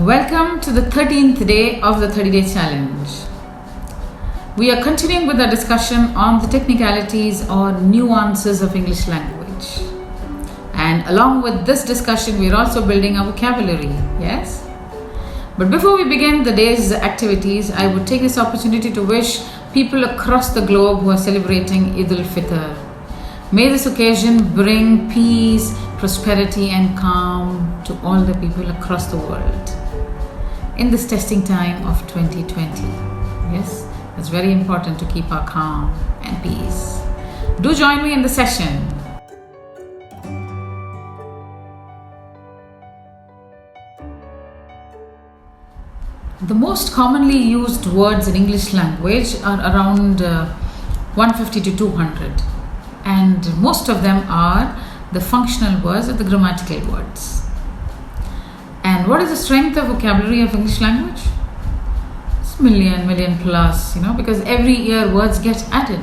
Welcome to the 13th day of the 30-day challenge. We are continuing with our discussion on the technicalities or nuances of English language. And along with this discussion, we are also building our vocabulary, yes? But before we begin the day's activities, I would take this opportunity to wish people across the globe who are celebrating Eid al-Fitr. May this occasion bring peace, prosperity and calm to all the people across the world in this testing time of 2020. Yes, it's very important to keep our calm and peace. Do join me in the session. The most commonly used words in English language are around 150 to 200, and most of them are the functional words or the grammatical words. And what is the strength of vocabulary of English language? It's million plus, because every year words get added.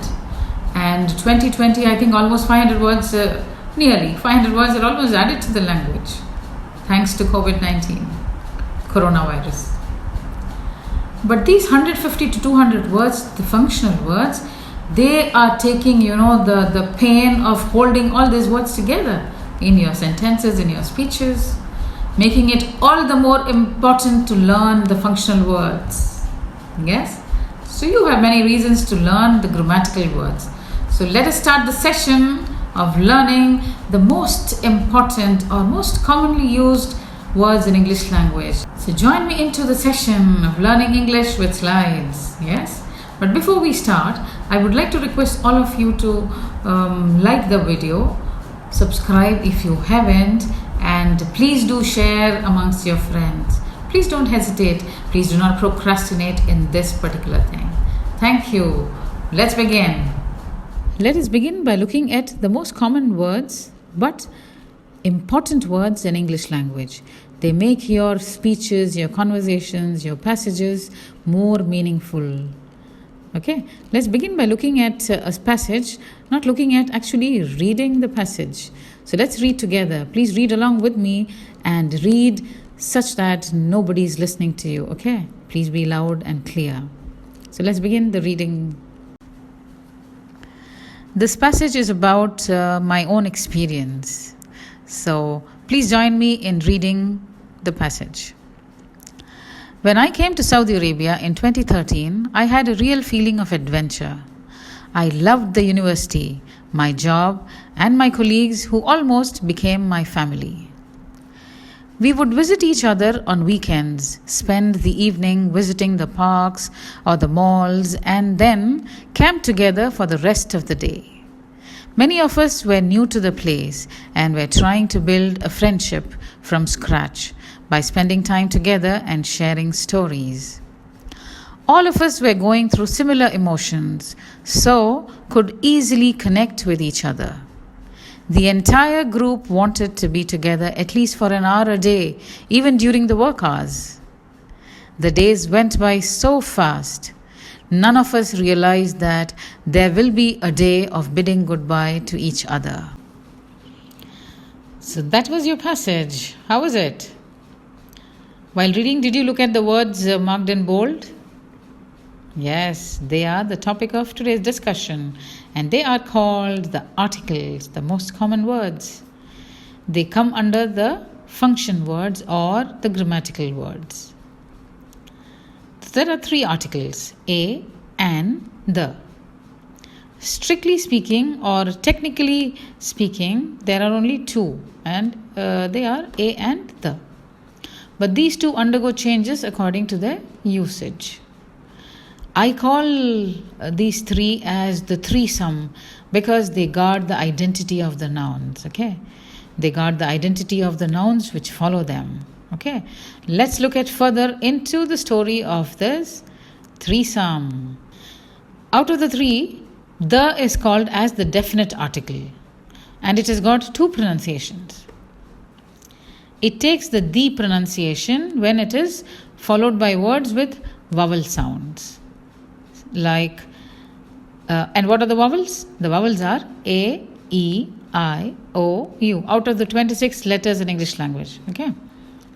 And 2020, I think almost 500 words, nearly 500 words are almost added to the language, thanks to COVID-19, coronavirus. But these 150 to 200 words, the functional words, they are taking, the pain of holding all these words together in your sentences, in your speeches, making it all the more important to learn the functional words. Yes? So you have many reasons to learn the grammatical words. So let us start the session of learning the most important or most commonly used words in English language. So join me into the session of learning English with slides. Yes? But before we start, I would like to request all of you to like the video, subscribe if you haven't, and please do share amongst your friends. Please don't hesitate. Please do not procrastinate in this particular thing. Thank you. Let's begin. Let us begin by looking at the most common words but important words in English language. They make your speeches, your conversations, your passages more meaningful. Okay, let's begin by looking at a passage, not looking at actually reading the passage. So let's read together. Please read along with me and read such that nobody is listening to you. Okay, please be loud and clear. So let's begin the reading. This passage is about my own experience. So please join me in reading the passage. When I came to Saudi Arabia in 2013, I had a real feeling of adventure. I loved the university, my job, and my colleagues who almost became my family. We would visit each other on weekends, spend the evening visiting the parks or the malls, and then camp together for the rest of the day. Many of us were new to the place and were trying to build a friendship from scratch by spending time together and sharing stories. All of us were going through similar emotions, so could easily connect with each other. The entire group wanted to be together at least for an hour a day, even during the work hours. The days went by so fast. None of us realized that there will be a day of bidding goodbye to each other. So that was your passage. How was it? While reading, did you look at the words marked in bold? Yes, they are the topic of today's discussion, and they are called the articles, the most common words. They come under the function words or the grammatical words. There are three articles, a, an, the. Strictly speaking or technically speaking, there are only two, and they are a and the. But these two undergo changes according to their usage. I call these three as the threesome because they guard the identity of the nouns. Okay, they guard the identity of the nouns which follow them. Okay, let's look at further into the story of this threesome. Out of the three, the is called as the definite article, and it has got two pronunciations. It takes the pronunciation when it is followed by words with vowel sounds. Like, and what are the vowels? The vowels are A, E, I, O, U, out of the 26 letters in English language. Okay.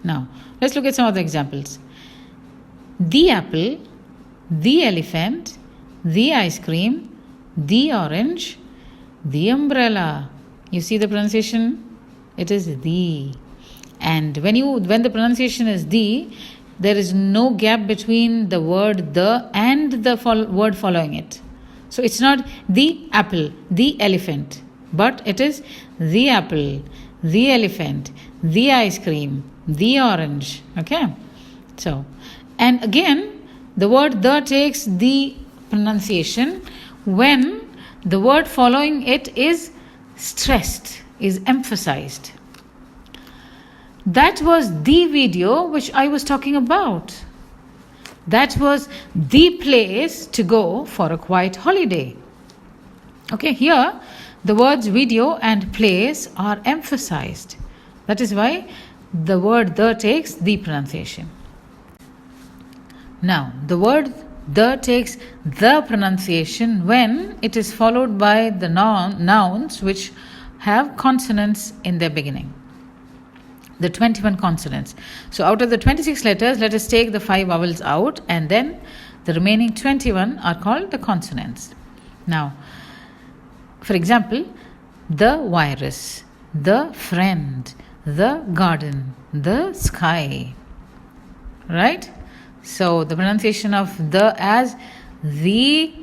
Now, let's look at some of the examples. The apple, the elephant, the ice cream, the orange, the umbrella. You see the pronunciation? It is the. And when the pronunciation is the, there is no gap between the word the and the word following it. So it's not the apple, the elephant, but it is the apple, the elephant, the ice cream, the orange. Okay? So, and again, the word the takes the pronunciation when the word following it is stressed, is emphasized. That was the video which I was talking about. That was the place to go for a quiet holiday. Okay, here the words video and place are emphasized. That is why the word the takes the pronunciation. Now, the word the takes the pronunciation when it is followed by the nouns which have consonants in their beginning. The 21 consonants. So out of the 26 letters, let us take the 5 vowels out, and then the remaining 21 are called the consonants. Now, for example, the virus, the friend, the garden, the sky. Right? So the pronunciation of the as the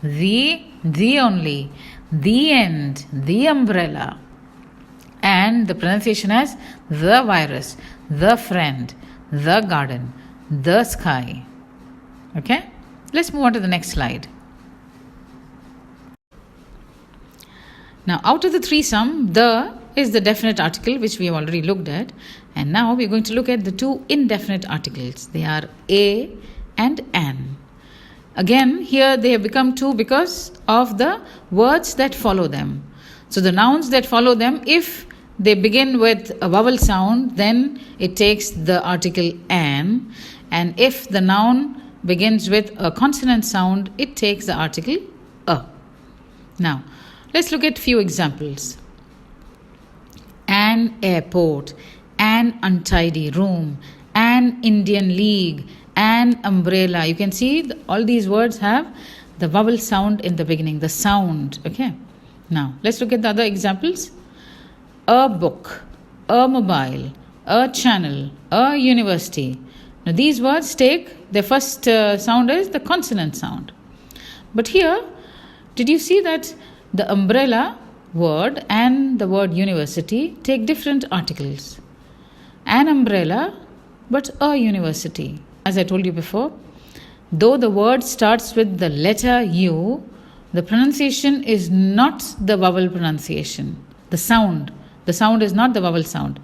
only, the end, the umbrella. And the pronunciation as the virus, the friend, the garden, the sky. Okay? Let's move on to the next slide. Now, out of the threesome, the is the definite article which we have already looked at. And now we are going to look at the 2 indefinite articles. They are a and an. Again, here they have become 2 because of the words that follow them. So the nouns that follow them, if they begin with a vowel sound, then it takes the article an. And if the noun begins with a consonant sound, it takes the article a. Now, let's look at few examples. An airport, an untidy room, an Indian league, an umbrella. You can see all these words have the vowel sound in the beginning, the sound. Okay. Now, let's look at the other examples. A book, a mobile, a channel, a university. Now, these words take, their first sound is the consonant sound. But here, did you see that the umbrella word and the word university take different articles? An umbrella, but a university. As I told you before, though the word starts with the letter U, the pronunciation is not the vowel pronunciation. The sound is not the vowel sound.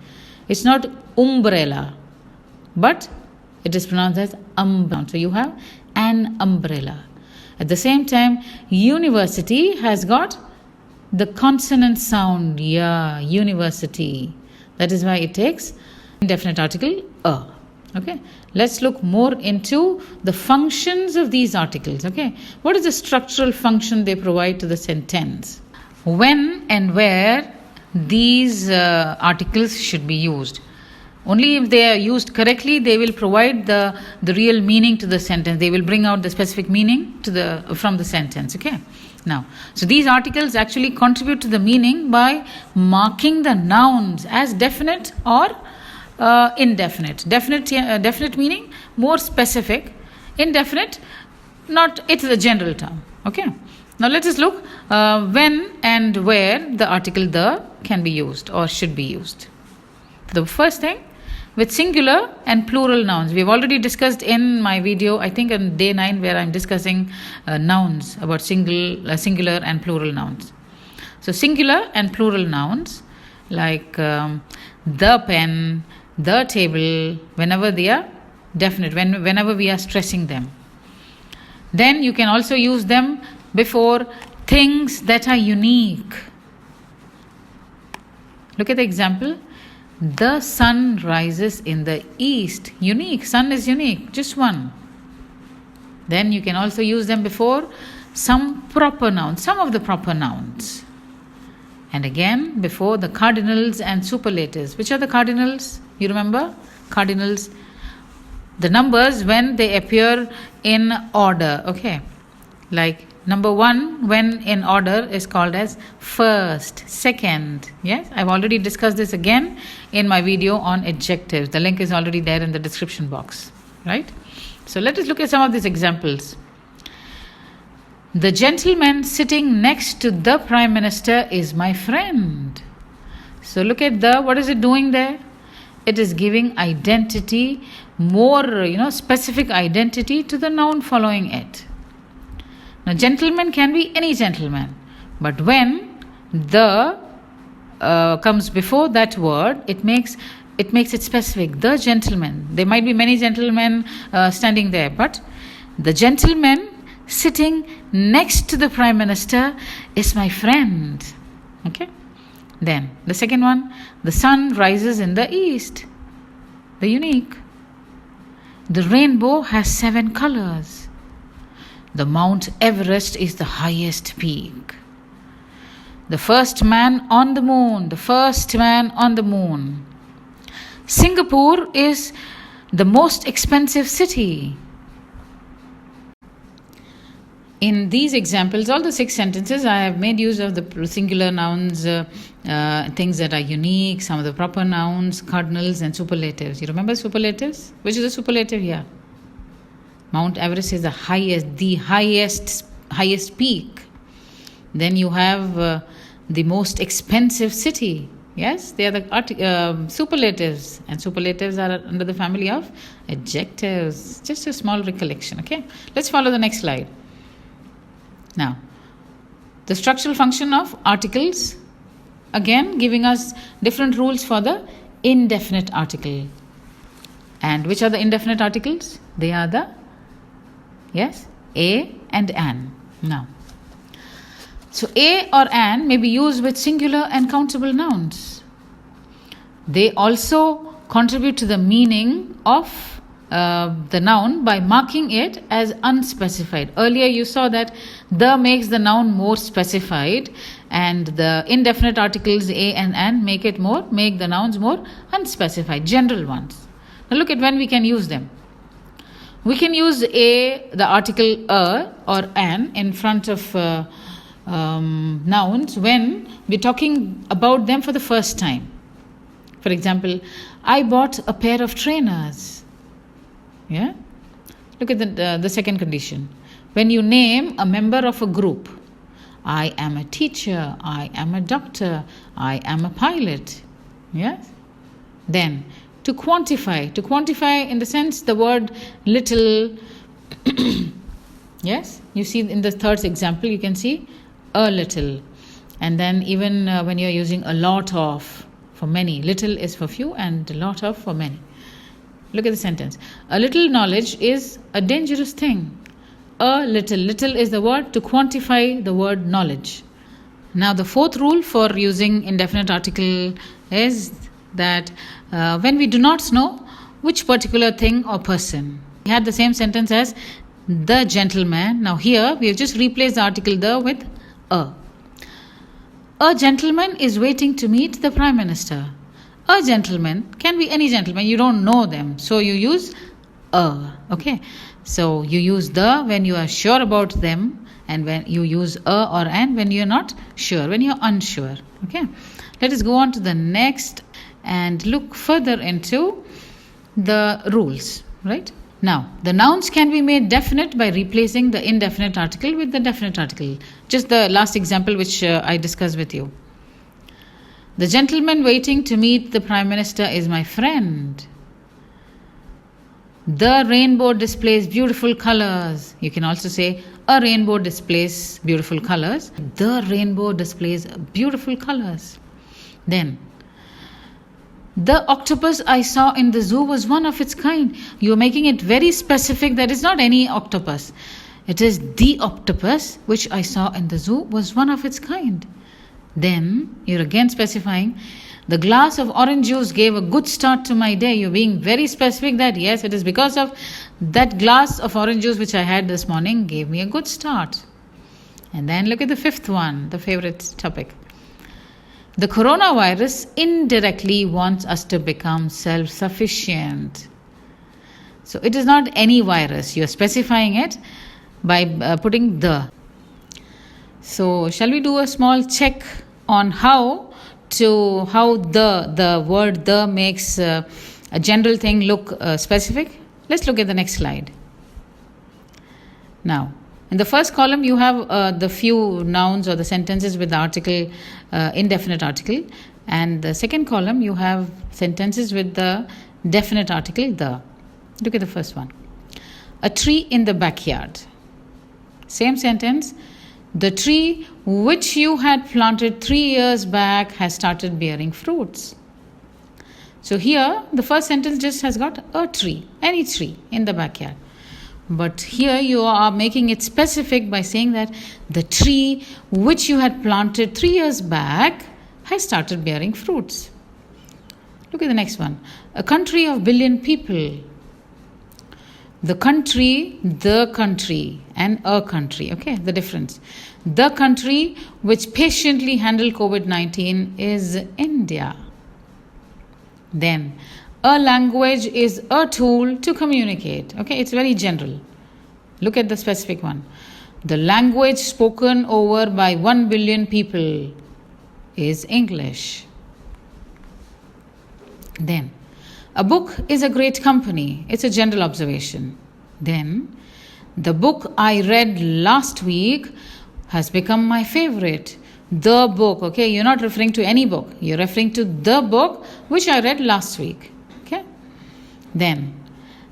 It's not umbrella, but it is pronounced as umbrella. So you have an umbrella. At the same time, university has got the consonant sound, university. That is why it takes indefinite article a. Okay, let's look more into the functions of these articles. Okay, what is the structural function they provide to the sentence? When and where these articles should be used. Only if they are used correctly, they will provide the real meaning to the sentence. They will bring out the specific meaning from the sentence. Okay. Now, so these articles actually contribute to the meaning by marking the nouns as definite or indefinite. Definite meaning more specific. Indefinite, not, it's the general term. Okay. Now let us look when and where the article the can be used or should be used. The first thing, with singular and plural nouns. We have already discussed in my video, I think on day 9, where I'm discussing nouns about singular and plural nouns. So singular and plural nouns like the pen, the table, whenever they are definite, whenever we are stressing them. Then you can also use them before things that are unique. Look at the example. The sun rises in the east. Unique. Sun is unique. Just one. Then you can also use them before some proper nouns, some of the proper nouns. And again, before the cardinals and superlatives. Which are the cardinals? You remember? cardinals, the numbers when they appear in order. Okay, like number 1 when in order is called as first, second. Yes, I've already discussed this again in my video on adjectives. The link is already there in the description box, right? So let us look at some of these examples. The gentleman sitting next to the Prime Minister is my friend. So look at what is it doing there? It is giving identity, more, specific identity to the noun following it. Now, gentleman can be any gentleman, but when the comes before that word, it makes it specific. The gentleman. There might be many gentlemen standing there, but the gentleman sitting next to the Prime Minister is my friend. Okay. Then the second one, the sun rises in the east. The unique. The rainbow has 7 colors. The Mount Everest is the highest peak. The first man on the moon. The first man on the moon. Singapore is the most expensive city. In these examples, all the 6 sentences, I have made use of the singular nouns, things that are unique, some of the proper nouns, cardinals and superlatives. You remember superlatives? Which is a superlative here? Mount Everest is the highest peak. Then you have the most expensive city. Yes, they are the superlatives, and superlatives are under the family of adjectives. Just a small recollection, okay? Let's follow the next slide. Now, the structural function of articles, again giving us different rules for the indefinite article. And which are the indefinite articles? They are the, a and an. Now, so a or an may be used with singular and countable nouns. They also contribute to the meaning of the noun by marking it as unspecified. Earlier you saw that the makes the noun more specified, and the indefinite articles a and an make the nouns more unspecified, general ones. Now look at when we can use them. We can use the article a or an in front of nouns when we're talking about them for the first time. For example, I bought a pair of trainers. Yeah. Look at the second condition. When you name a member of a group, I am a teacher, I am a doctor, I am a pilot. Yes. Then to quantify in the sense the word little. Yes. You see in the third example, you can see a little, and then even when you're using a lot of for many, little is for few and a lot of for many. Look at the sentence. A little knowledge is a dangerous thing. A little is the word to quantify the word knowledge. Now the fourth rule for using indefinite article is that when we do not know which particular thing or person. We had the same sentence as the gentleman. Now here we have just replaced the article the with a. A gentleman is waiting to meet the Prime Minister. A gentleman can be any gentleman. You don't know them, so you use a. Okay, so you use the when you are sure about them, and when you use a or an when you are not sure, when you are unsure. Okay, let us go on to the next and look further into the rules. Right now, the nouns can be made definite by replacing the indefinite article with the definite article. Just the last example which I discussed with you. The gentleman waiting to meet the Prime Minister is my friend. The rainbow displays beautiful colors. You can also say a rainbow displays beautiful colors. The rainbow displays beautiful colors. Then, the octopus I saw in the zoo was one of its kind. You are making it very specific that it's not any octopus. It is the octopus which I saw in the zoo was one of its kind. Then you're again specifying the glass of orange juice gave a good start to my day. You're being very specific that yes, it is because of that glass of orange juice which I had this morning gave me a good start. And then look at the fifth one, the favorite topic. The coronavirus indirectly wants us to become self-sufficient. So it is not any virus. You are specifying it by putting the. So shall we do a small check on how the word the makes a general thing look specific? Let's look at the next slide. Now, in the first column, you have the few nouns or the sentences with the article, indefinite article. And the second column, you have sentences with the definite article, the. Look at the first one. A tree in the backyard. Same sentence. The tree which you had planted 3 years back has started bearing fruits. So here, the first sentence just has got a tree, any tree in the backyard. But here you are making it specific by saying that the tree which you had planted 3 years back has started bearing fruits. Look at the next one. A country of billion people. The country, and a country. Okay, the difference. The country which patiently handled COVID-19 is India. Then, a language is a tool to communicate. Okay, it's very general. Look at the specific one. The language spoken over by 1 billion people is English. Then, a book is a great company. It's a general observation. Then, the book I read last week has become my favorite. The book, okay, you're not referring to any book. You're referring to the book which I read last week. Okay. Then,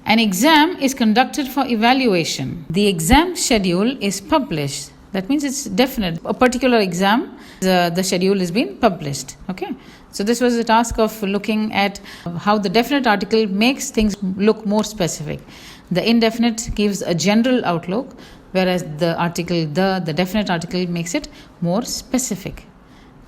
an exam is conducted for evaluation. The exam schedule is published. That means it's definite. A particular exam, the schedule is being published. Okay. So this was the task of looking at how the definite article makes things look more specific. The indefinite gives a general outlook, whereas the article the definite article makes it more specific.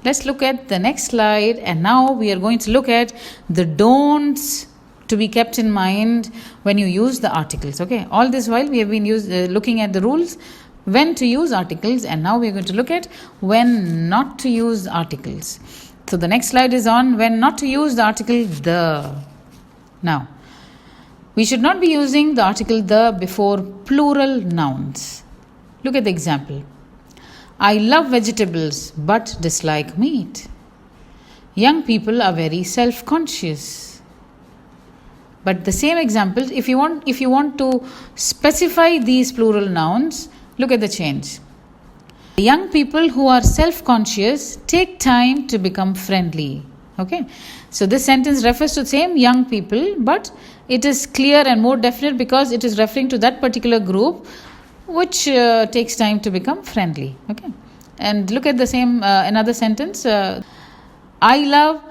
Let's look at the next slide, and now we are going to look at the don'ts to be kept in mind when you use the articles. Okay, all this while we have been looking at the rules when to use articles, and now we are going to look at when not to use articles. So the next slide is on when not to use the article the. Now, we should not be using the article the before plural nouns. Look at the example. I love vegetables but dislike meat. Young people are very self-conscious. But the same example, if you want to specify these plural nouns, look at the change. Young people who are self-conscious take time to become friendly. Okay, so this sentence refers to the same young people, but it is clear and more definite because it is referring to that particular group which takes time to become friendly. Okay, and look at the same another sentence. I love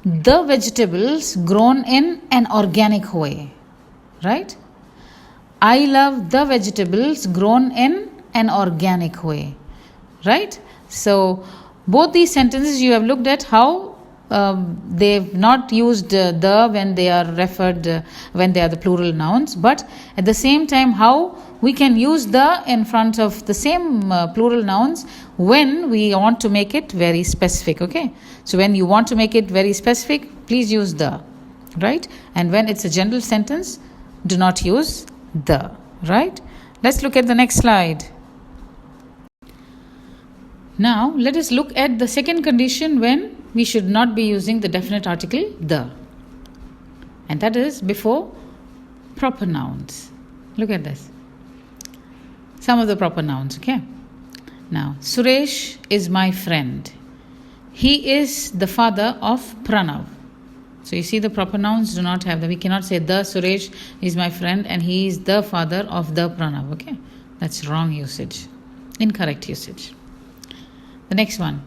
the vegetables grown in an organic way. Right? I love the vegetables grown in an organic way. Right? So both these sentences you have looked at how they've not used the when they are referred when they are the plural nouns, but at the same time how we can use the in front of the same plural nouns when we want to make it very specific. Okay, so when you want to make it very specific, please use the, right? And when it's a general sentence, do not use the, right? Let's look at the next slide. Now, let us look at the second condition when we should not be using the definite article the. And that is before proper nouns. Look at this. Some of the proper nouns, okay? Now, Suresh is my friend. He is the father of Pranav. So you see the proper nouns do not have that. We cannot say the Suresh is my friend and he is the father of the Pranav, okay? That's wrong usage. Incorrect usage. The next one.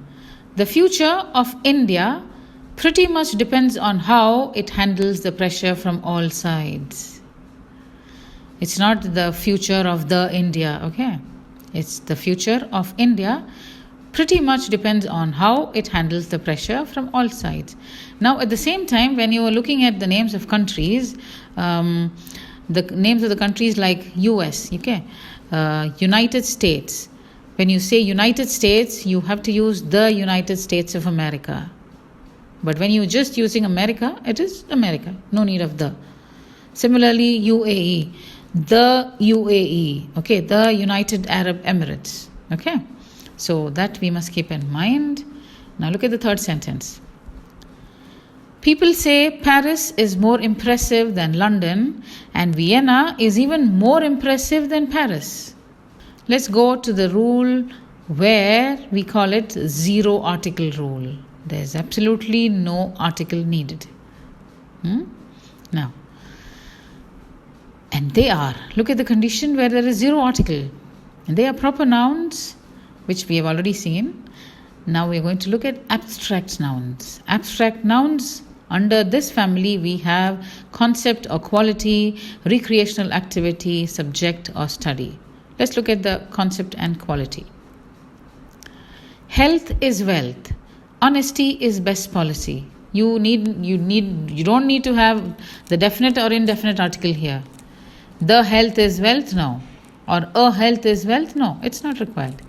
The future of India pretty much depends on how it handles the pressure from all sides. It's not the future of the India, okay? It's the future of India pretty much depends on how it handles the pressure from all sides. Now, at the same time, when you are looking at the names of countries, the names of the countries like US, okay, United States. When you say United States, you have to use the United States of America. But when you're just using America, it is America. No need of the. Similarly, UAE. The UAE. Okay, the United Arab Emirates. Okay, so that we must keep in mind. Now look at the third sentence. People say Paris is more impressive than London and Vienna is even more impressive than Paris. Let's go to the rule where we call it zero article rule. There's absolutely no article needed. Now, and they are. Look at the condition where there is zero article. And they are proper nouns, which we have already seen. Now we are going to look at abstract nouns. Abstract nouns, under this family we have concept or quality, recreational activity, subject or study. Let's look at the concept and quality. Health is wealth. Honesty is best policy. You don't need to have the definite or indefinite article here. The health is wealth, no. Or a health is wealth, no. It's not required.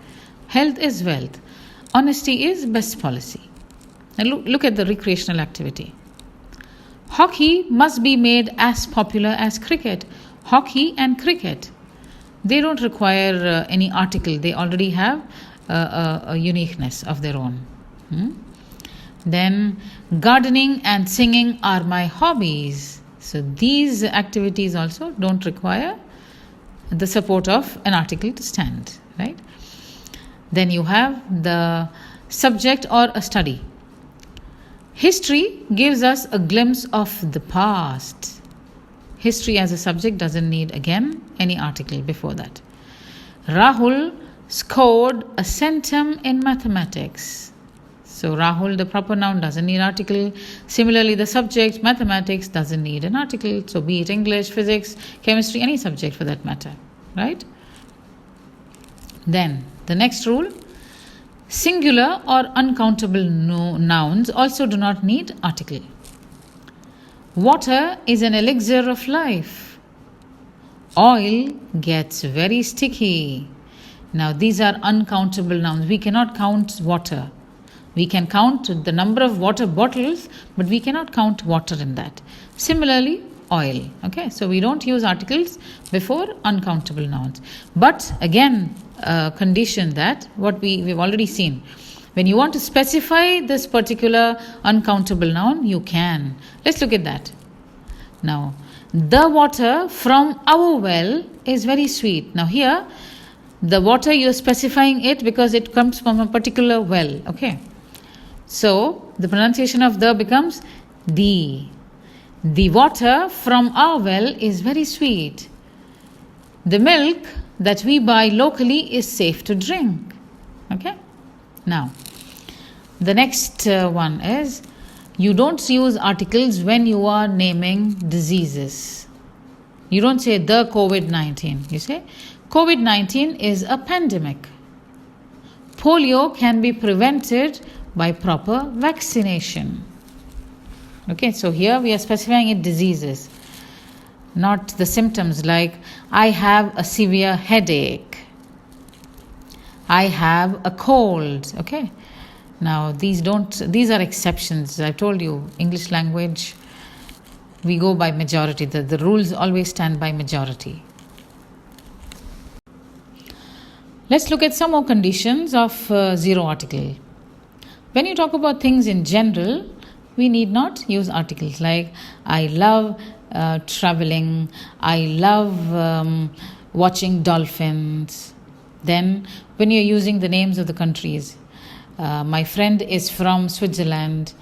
Health is wealth. Honesty is best policy. Now look at the recreational activity. Hockey must be made as popular as cricket. Hockey and cricket, they don't require any article. They already have a uniqueness of their own. Then gardening and singing are my hobbies. So these activities also don't require the support of an article to stand, right? Then you have the subject or a study. History gives us a glimpse of the past. History as a subject doesn't need, again, any article before that. Rahul scored a centum in mathematics. So Rahul, the proper noun, doesn't need article. Similarly, the subject, mathematics, doesn't need an article. So be it English, physics, chemistry, any subject for that matter, right? Then the next rule. Singular or uncountable nouns also do not need article. Water is an elixir of life. Oil gets very sticky. Now these are uncountable nouns. We cannot count water. We can count the number of water bottles, but we cannot count water in that. Similarly, oil. Okay, so we don't use articles before uncountable nouns. But again, condition that what we've already seen. When you want to specify this particular uncountable noun, you can. Let's look at that. Now, the water from our well is very sweet. Now here, the water, you're specifying it because it comes from a particular well. Okay. So, the pronunciation of the becomes the. The water from our well is very sweet. The milk that we buy locally is safe to drink. Okay. Now, the next one is, you don't use articles when you are naming diseases. You don't say the COVID-19. You say COVID-19 is a pandemic. Polio can be prevented by proper vaccination. Okay, so here we are specifying it diseases, not the symptoms like I have a severe headache. I have a cold. Okay. Now these are exceptions. I told you, English language, we go by majority. The rules always stand by majority. Let's look at some more conditions of zero article. When you talk about things in general, we need not use articles like I love traveling, I love watching dolphins. Then when you're using the names of the countries, my friend is from Switzerland,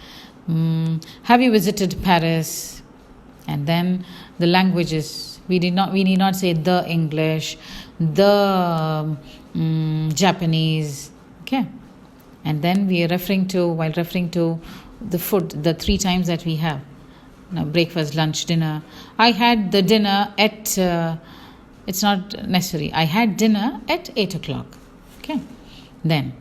have you visited Paris? And then the languages, we need not say the English, the Japanese. Okay. And then we are while referring to the food, the 3 times that we have. Now, breakfast, lunch, dinner. I had the dinner at, it's not necessary. I had dinner at 8 o'clock. Okay. Then,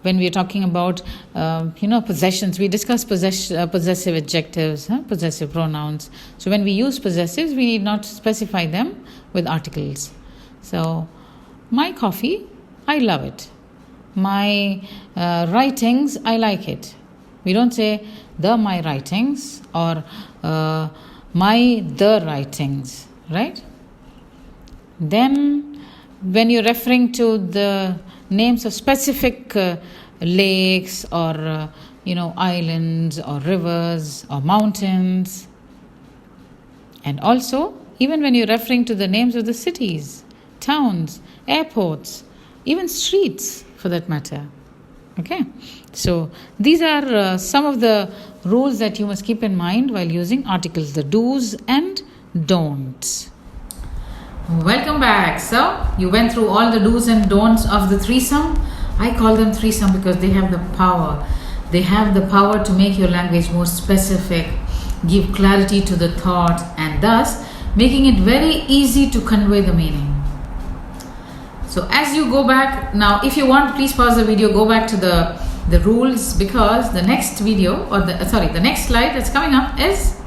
when we are talking about, possessions, we discuss possessive adjectives, possessive pronouns. So, when we use possessives, we need not specify them with articles. So, my coffee, I love it. My writings, I like it. We don't say the my writings or the writings, right? Then when you're referring to the names of specific lakes or islands or rivers or mountains, and also even when you're referring to the names of the cities, towns, airports, even streets for that matter. Okay, so these are some of the rules that you must keep in mind while using articles, the do's and don'ts. Welcome back. So you went through all the do's and don'ts of the threesome. I call them threesome because they have the power. They have the power to make your language more specific, give clarity to the thought, and thus making it very easy to convey the meaning. So as you go back, now if you want, please pause the video, go back to the rules, because the next video or the next slide that's coming up is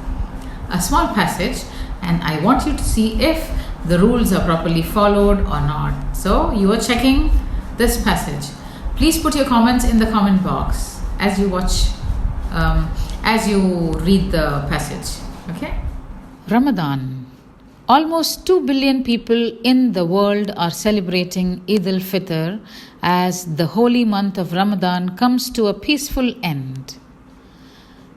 a small passage, and I want you to see if the rules are properly followed or not. So you are checking this passage. Please put your comments in the comment box as you watch, as you read the passage. Okay? Ramadan. Almost 2 billion people in the world are celebrating Eid al-Fitr as the holy month of Ramadan comes to a peaceful end.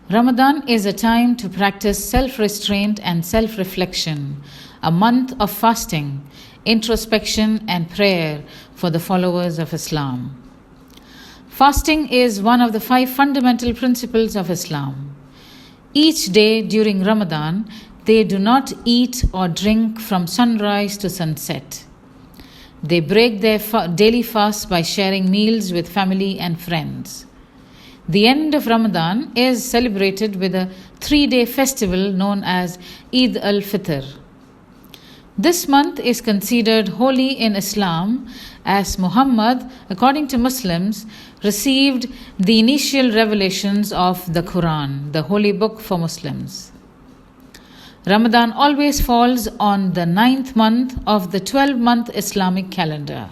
Ramadan is a time to practice self-restraint and self-reflection, a month of fasting, introspection and prayer for the followers of Islam. Fasting is one of the 5 fundamental principles of Islam. Each day during Ramadan, they do not eat or drink from sunrise to sunset. They break their daily fast by sharing meals with family and friends. The end of Ramadan is celebrated with a 3-day festival known as Eid al-Fitr. This month is considered holy in Islam as Muhammad, according to Muslims, received the initial revelations of the Quran, the holy book for Muslims. Ramadan always falls on the 9th month of the 12-month Islamic calendar.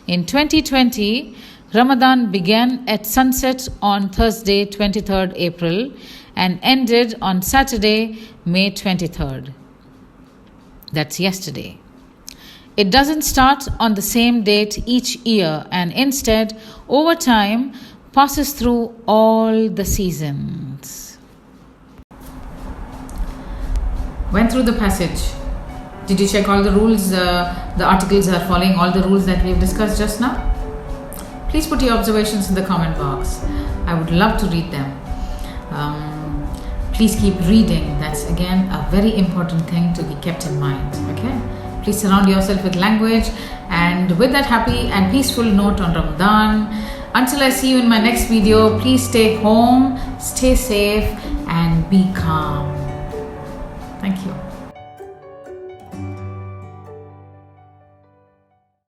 In 2020, Ramadan began at sunset on Thursday, 23rd April, and ended on Saturday, May 23rd. That's yesterday. It doesn't start on the same date each year, and instead, over time, passes through all the seasons. Went through the passage. Did you check all the rules? The articles are following all the rules that we have discussed just now? Please put your observations in the comment box. I would love to read them. Please keep reading. That's again a very important thing to be kept in mind. Okay? Please surround yourself with language, and with that happy and peaceful note on Ramadan, until I see you in my next video, please stay home, stay safe, and be calm. Thank you.